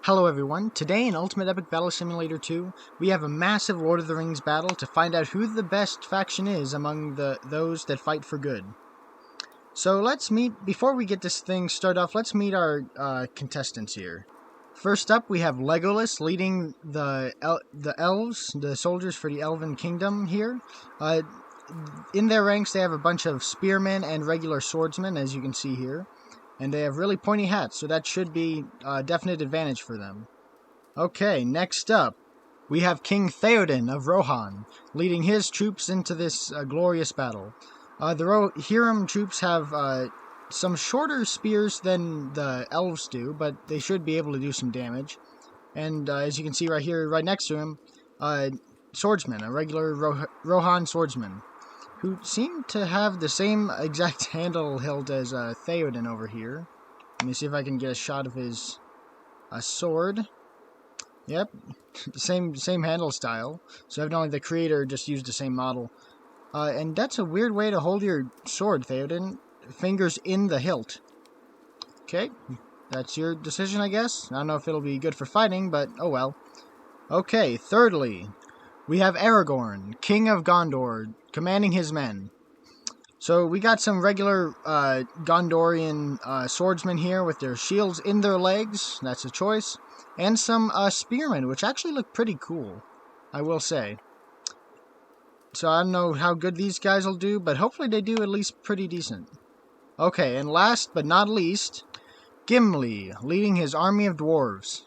Hello everyone, today in Ultimate Epic Battle Simulator 2, we have a massive Lord of the Rings battle to find out who the best faction is among those that fight for good. So let's meet, before we get this thing started off, let's meet our contestants here. First up, we have Legolas leading the Elves, the soldiers for the Elven Kingdom here. In their ranks they have a bunch of spearmen and regular swordsmen, as you can see here. And they have really pointy hats, so that should be a definite advantage for them. Okay, next up, we have King Theoden of Rohan, leading his troops into this glorious battle. The Rohirrim troops have some shorter spears than the Elves do, but they should be able to do some damage. And as you can see right here, right next to him, swordsman, a regular Rohan swordsman, who seem to have the same exact handle hilt as Theoden over here. Let me see if I can get a shot of his sword. Yep, same handle style. So evidently the creator just used the same model. And that's a weird way to hold your sword, Theoden. Fingers in the hilt. Okay, that's your decision, I guess. I don't know if it'll be good for fighting, but oh well. Okay, thirdly, we have Aragorn, King of Gondor, commanding his men. So we got some regular Gondorian swordsmen here with their shields in their legs. That's a choice. And some spearmen, which actually look pretty cool, I will say. So I don't know how good these guys will do, but hopefully they do at least pretty decent. Okay, and last but not least, Gimli, leading his army of dwarves.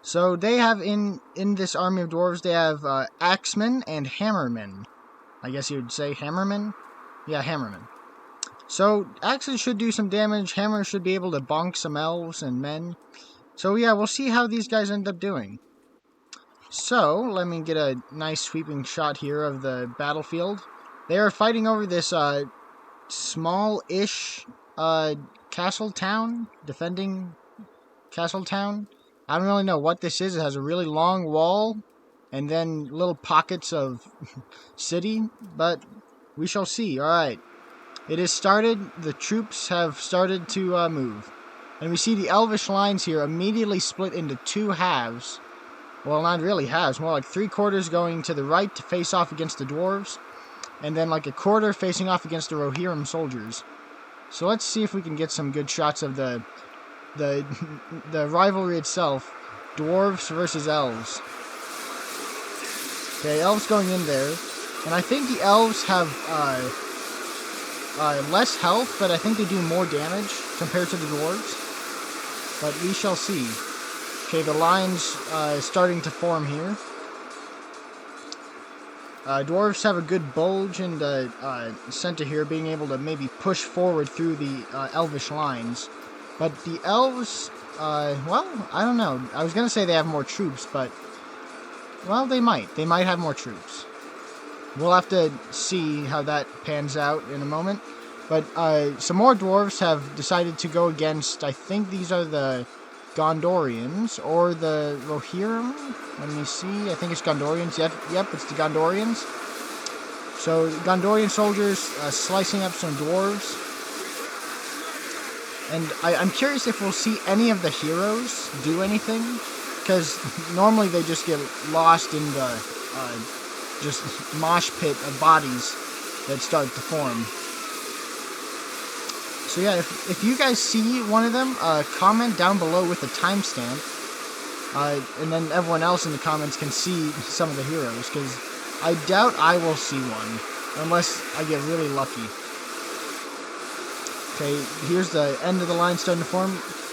So they have in this army of dwarves, they have axemen and hammermen. I guess you'd say hammermen? Yeah, hammermen. So axes should do some damage, hammers should be able to bonk some elves and men. So yeah, we'll see how these guys end up doing. So, let me get a nice sweeping shot here of the battlefield. They are fighting over this small-ish castle town, defending castle town. I don't really know what this is. It has a really long wall, and then little pockets of city, but we shall see. Alright, it is started. The troops have started to move. And we see the Elvish lines here immediately split into two halves. Well, not really halves, more like 3/4 going to the right to face off against the Dwarves, and then like a quarter facing off against the Rohirrim soldiers. So let's see if we can get some good shots of the rivalry itself. Dwarves versus Elves. Okay, Elves going in there. And I think the Elves have less health, but I think they do more damage compared to the Dwarves. But we shall see. Okay, the line's starting to form here. Dwarves have a good bulge in the center here, being able to maybe push forward through the Elvish lines. But the Elves, well, I don't know. I was going to say they have more troops, but, well, they might. They might have more troops. We'll have to see how that pans out in a moment. But some more Dwarves have decided to go against, I think these are the Gondorians, or the Rohirrim. Let me see. I think it's Gondorians. Yep, it's the Gondorians. So, Gondorian soldiers slicing up some dwarves. And I'm curious if we'll see any of the heroes do anything. Because normally they just get lost in the just mosh pit of bodies that start to form. So yeah, if you guys see one of them, comment down below with a timestamp, and then everyone else in the comments can see some of the heroes, because I doubt I will see one, unless I get really lucky. Okay, here's the end of the line starting to form.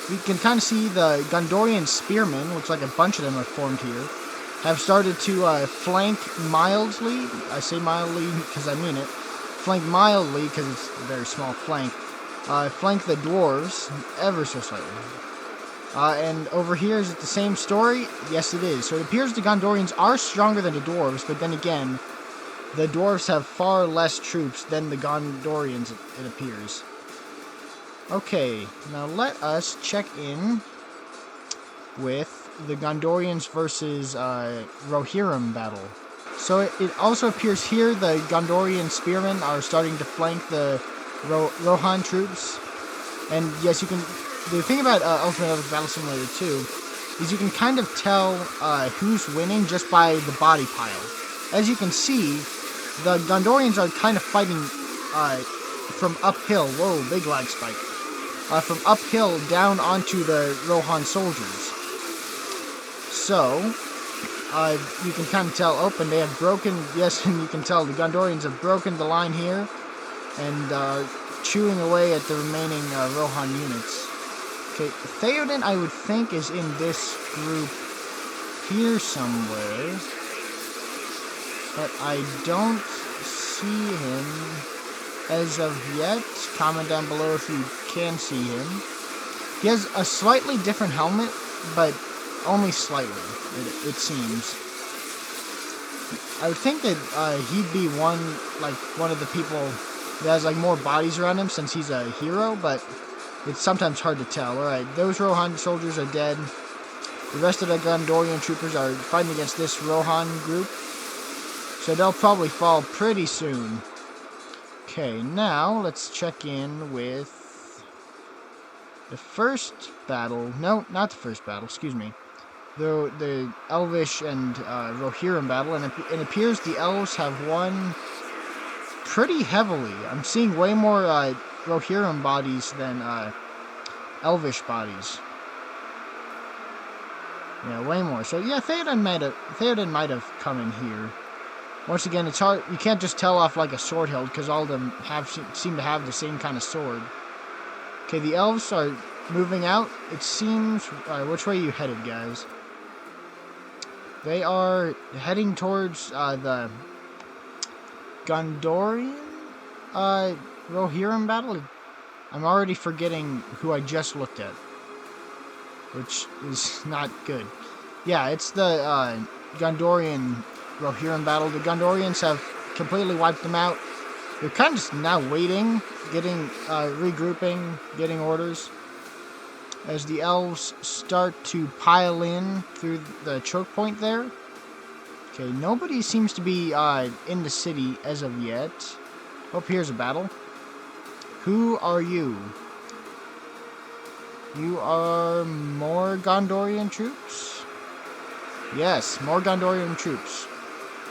We can kind of see the Gondorian spearmen, looks like a bunch of them are formed here, have started to flank mildly. I say mildly because I mean it. Flank mildly because it's a very small flank. Flank the dwarves ever so slightly. And over here, is it the same story? Yes, it is. So it appears the Gondorians are stronger than the dwarves, but then again, the dwarves have far less troops than the Gondorians, it appears. Okay, now let us check in with the Gondorians versus Rohirrim battle. So it also appears here the Gondorian spearmen are starting to flank the Rohan troops. And yes, you can. The thing about Ultimate Epic Battle Simulator 2 is you can kind of tell who's winning just by the body pile. As you can see, the Gondorians are kind of fighting from uphill. Whoa, big lag spike. From uphill down onto the Rohan soldiers. So, you can kind of tell, and they have broken, yes, and you can tell the Gondorians have broken the line here, and chewing away at the remaining Rohan units. Okay, Theoden, I would think, is in this group here somewhere, but I don't see him as of yet. Comment down below if you can see him. He has a slightly different helmet, but only slightly, it seems. I would think that he'd be one of the people that has like more bodies around him since he's a hero, but it's sometimes hard to tell. Alright, those Rohan soldiers are dead. The rest of the Gondorian troopers are fighting against this Rohan group, so they'll probably fall pretty soon. Okay, now let's check in with the first battle. No, not the first battle, excuse me. The Elvish and Rohirrim battle, and it appears the Elves have won pretty heavily. I'm seeing way more Rohirrim bodies than Elvish bodies. Yeah, way more. So yeah, Theoden might have come in here. Once again, it's hard. You can't just tell off like a sword hilt because all of them seem to have the same kind of sword. Okay, the Elves are moving out. It seems. Alright, which way are you headed, guys? They are heading towards the Gondorian Rohirrim battle. I'm already forgetting who I just looked at, which is not good. Yeah, it's the Gondorian Rohirrim battle. The Gondorians have completely wiped them out. They're kind of just now waiting, regrouping, getting orders, as the Elves start to pile in through the choke point there. Okay, nobody seems to be in the city as of yet. Oh, here's a battle. Who are you? You are more Gondorian troops? Yes, more Gondorian troops.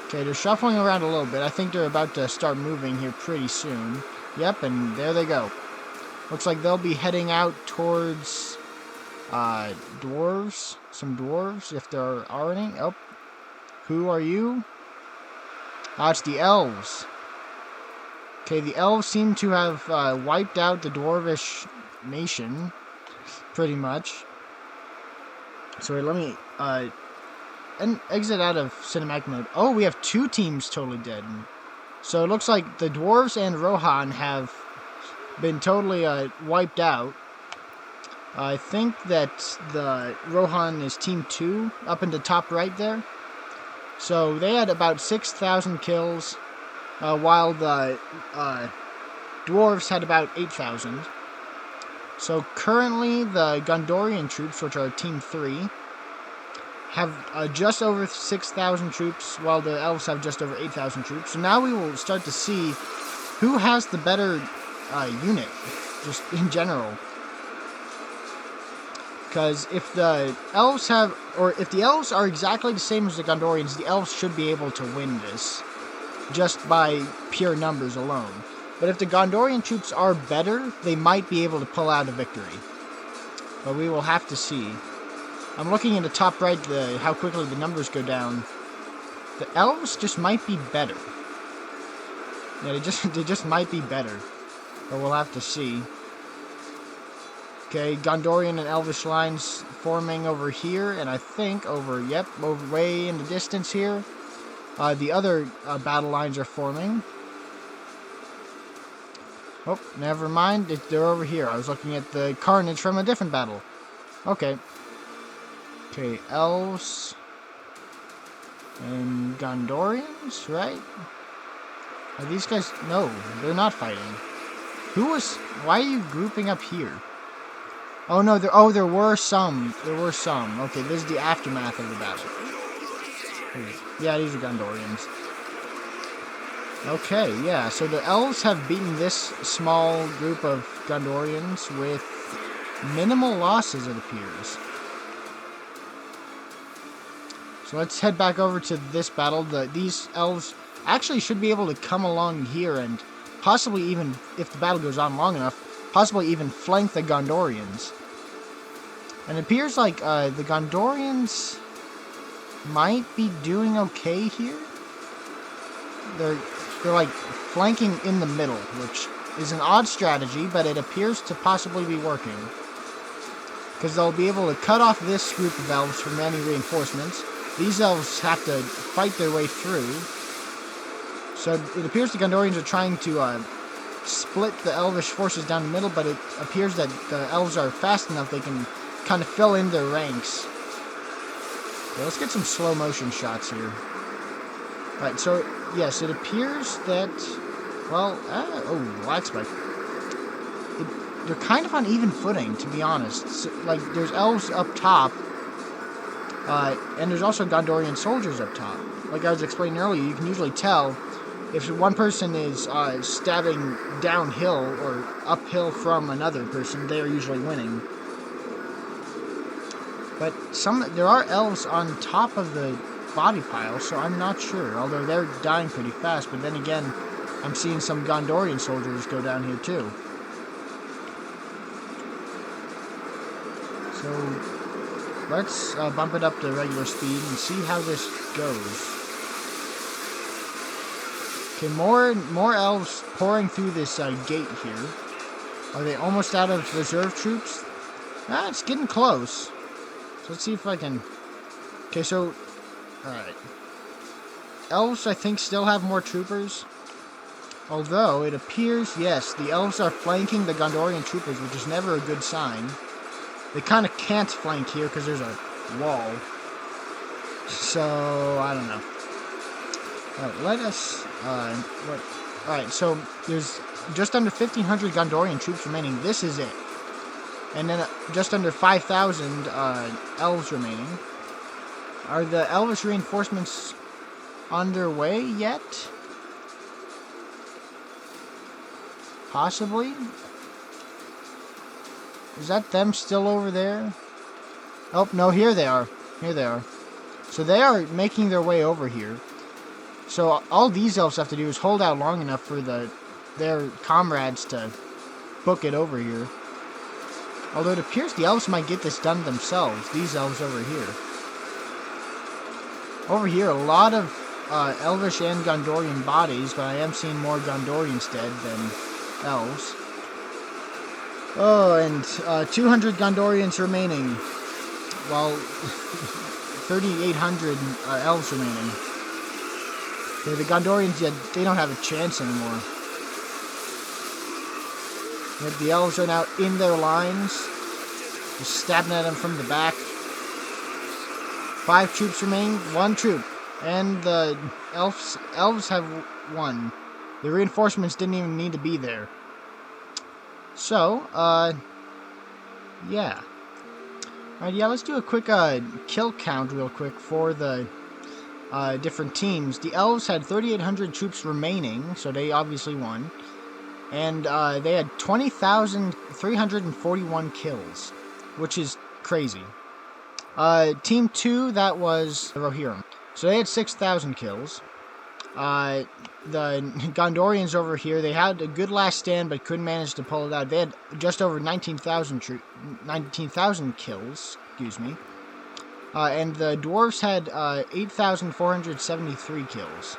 Okay, they're shuffling around a little bit. I think they're about to start moving here pretty soon. Yep, and there they go. Looks like they'll be heading out towards dwarves. Some dwarves, if there are any. Oh, who are you? It's the Elves. Okay, the Elves seem to have wiped out the Dwarvish nation, pretty much. So wait, let me exit out of cinematic mode. Oh, we have two teams totally dead. So it looks like the Dwarves and Rohan have been totally wiped out. I think that the Rohan is Team 2, up in the top right there. So they had about 6,000 kills, while the Dwarves had about 8,000. So currently the Gondorian troops, which are Team 3, have just over 6,000 troops, while the Elves have just over 8,000 troops. So now we will start to see who has the better unit, just in general. Because if the Elves have, or if the Elves are exactly the same as the Gondorians, the Elves should be able to win this, just by pure numbers alone. But if the Gondorian troops are better, they might be able to pull out a victory. But we will have to see. I'm looking in the top right, how quickly the numbers go down. The Elves just might be better. Yeah, they just might be better. But we'll have to see. Okay, Gondorian and Elvish lines forming over here, and I think over way in the distance here. The other battle lines are forming. Oh, never mind. They're over here. I was looking at the carnage from a different battle. Okay. Okay, Elves and Gondorians, right? Are these guys? No, they're not fighting. Why are you grouping up here? Oh no, there were some. Okay, this is the aftermath of the battle. Yeah, these are Gondorians. Okay, yeah, so the Elves have beaten this small group of Gondorians with minimal losses, it appears. So let's head back over to this battle. These elves actually should be able to come along here and possibly even, if the battle goes on long enough, possibly even flank the Gondorians. And it appears like the Gondorians might be doing okay here. They're like flanking in the middle, which is an odd strategy, but it appears to possibly be working. Because they'll be able to cut off this group of elves from any reinforcements. These elves have to fight their way through. So it appears the Gondorians are trying to split the elvish forces down the middle, but it appears that the elves are fast enough they can kind of fill in their ranks. Okay, let's get some slow motion shots here. Alright, so yes, it appears that, well, lag spike. They're kind of on even footing, to be honest. So, like, there's elves up top, and there's also Gondorian soldiers up top. Like I was explaining earlier, you can usually tell if one person is stabbing downhill or uphill from another person, they are usually winning. But there are elves on top of the body pile, so I'm not sure. Although they're dying pretty fast, but then again, I'm seeing some Gondorian soldiers go down here too. So let's bump it up to regular speed and see how this goes. Okay, more elves pouring through this gate here. Are they almost out of reserve troops? Ah, it's getting close. So let's see if I can... Okay, so... Alright. Elves, I think, still have more troopers. Although, it appears, yes, the elves are flanking the Gondorian troopers, which is never a good sign. They kind of can't flank here because there's a wall. So, I don't know. Alright, let us... Alright, so there's just under 1,500 Gondorian troops remaining. This is it. And then just under 5,000 elves remaining. Are the elvish reinforcements underway yet? Possibly? Is that them still over there? Oh, no, here they are. Here they are. So they are making their way over here. So all these elves have to do is hold out long enough for their comrades to book it over here. Although it appears the elves might get this done themselves. These elves over here. Over here, a lot of elvish and Gondorian bodies, but I am seeing more Gondorians dead than elves. Oh, and 200 Gondorians remaining, while 3,800 elves remaining. Okay, the Gondorians, yeah, they don't have a chance anymore. Yet the elves are now in their lines, just stabbing at them from the back. 5 troops remain, 1 troop, and the elves have won. The reinforcements didn't even need to be there. So, yeah. Alright, yeah, let's do a quick kill count real quick for the different teams. The Elves had 3,800 troops remaining, so they obviously won. And they had 20,341 kills, which is crazy. Team 2, that was the Rohirrim. So they had 6,000 kills. The Gondorians over here, they had a good last stand, but couldn't manage to pull it out. They had just over 19,000 kills, excuse me. And the Dwarves had 8,473 kills.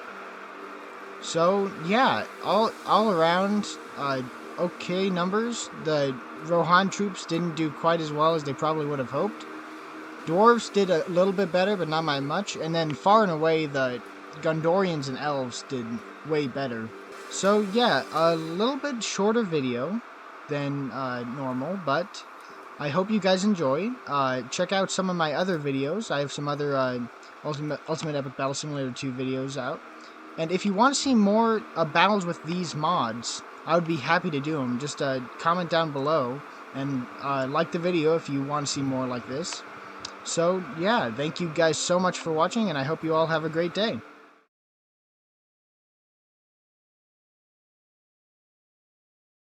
So, yeah, all around, okay numbers. The Rohan troops didn't do quite as well as they probably would have hoped. Dwarves did a little bit better, but not by much. And then far and away, the Gondorians and Elves did way better. So, yeah, a little bit shorter video than normal, but I hope you guys enjoy. Check out some of my other videos. I have some other Ultimate Epic Battle Simulator 2 videos out. And if you want to see more battles with these mods, I would be happy to do them. Just comment down below and like the video if you want to see more like this. So, yeah, thank you guys so much for watching, and I hope you all have a great day.